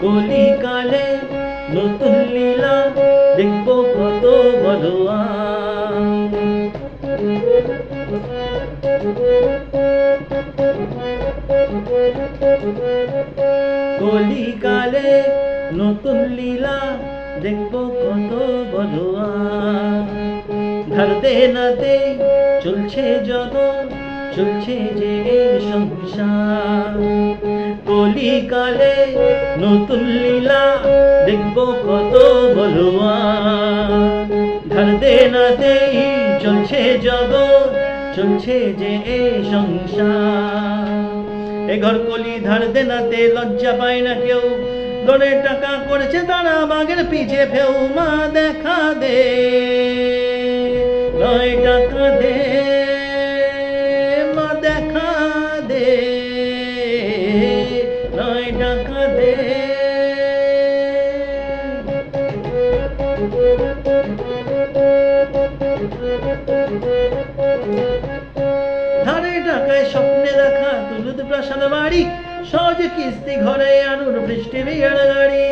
কলিকালে নতুন লীলা দেখবো কত বড়ুয়া। কলিকালে নতুন লীলা দেখবো কত বড়ুয়া। ধারতে নাতে চলছে জগৎ, চলছে যে সংসার। কলিকালে নতুন লীলা দেখবো কত বড়ুয়া। ধারতে নাতে চলছে জগৎ, চলছে যে সংসার। এ ঘর কলি ধার দেনাতে লজ্জা পায় না কেউ, দরের টাকা করেছে তারা বাঘের পিছে ফেউ। মা দেখা দে, নয় টাকা দে, মা দেখা দে, নয় টাকা দে। ধারে টাকায় স্বপ্নে দেখা তুলুদ প্রাসাদ বাড়ি, সহজে কিস্তি ঘরে আনুর বৃষ্টি বিয়ার গাড়ি।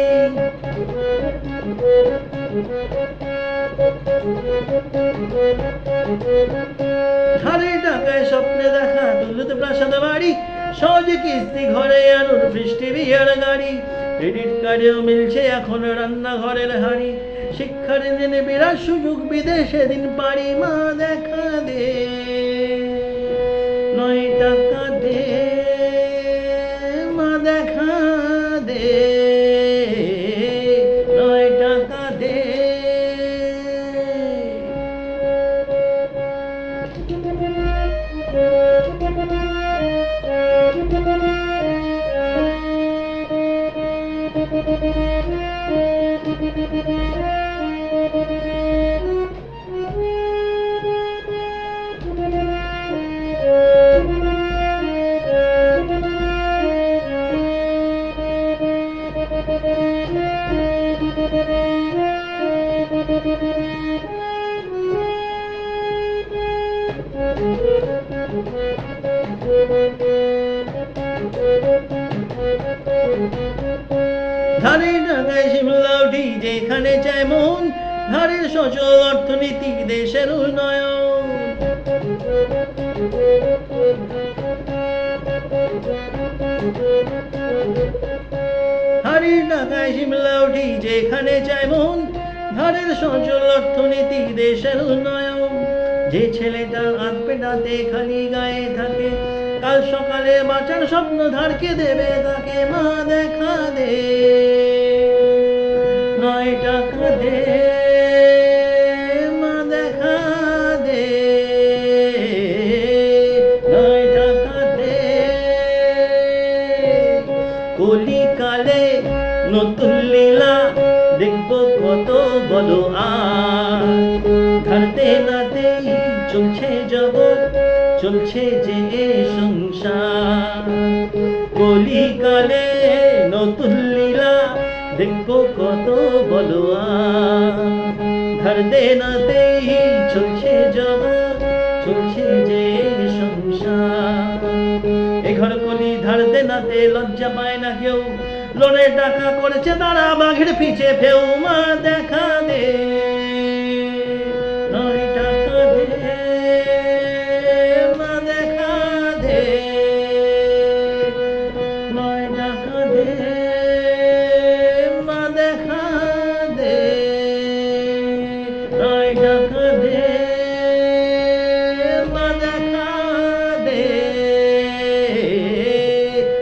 ধারে টাকায় স্বপ্নে দেখা তুলুদ প্রাসাদ বাড়ি, সহজে কিস্তি ঘরে আনুর বৃষ্টি বিয়ার গাড়ি। ক্রেডিট কার্ডেও মিলছে এখন রান্নাঘরের হাড়ি, শিক্ষার দিনে বিরাট সুযোগ বিদেশে দিন পারি। মা দেখা দে, নয় টাকা দে, মা দেখা দে, নয় টাকা দে। ধারের টাকায় শিমলা উঠি যেখানে চায় মন, ধারের সচল অর্থনীতি দেশের উন্নয়ন। ধারের টাকায় শিমলা উঠি যেখানে চায় মন, ধারের সচল অর্থনীতি দেশের উন্নয়ন। যে ছেলেটা হাত পেটাতে খালি গায়ে থাকে, কাল সকালে বাঁচার স্বপ্ন ধারকে দেবে তাকে। মা দেখা দে, নয় টাকা দে, মা দেখা দে, নয় টাকা দে। কলিকালে নতুন লীলা দেখবো কত বড় আর। ধারতে নাতে চলছে জগৎ, চলছে যে সংসার। কলিকালে নতুন লীলা দেখবো কত বড় আর। ধারতে নাতে চলছে জগৎ, চলছে যে সংসার। এ ঘর কলি ধার দেনাতে লজ্জা পায় না কেউ, লোনের টাকা করেছে তারা বাঘের পিছে ফেউ। মা দেখা দে, নয় টাকা দে, মা দেখা দে, নয় টাকা দে, মা দেখা দে, নয় টাকা দে, মা দেখা দে,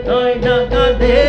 নয় টাকা দে।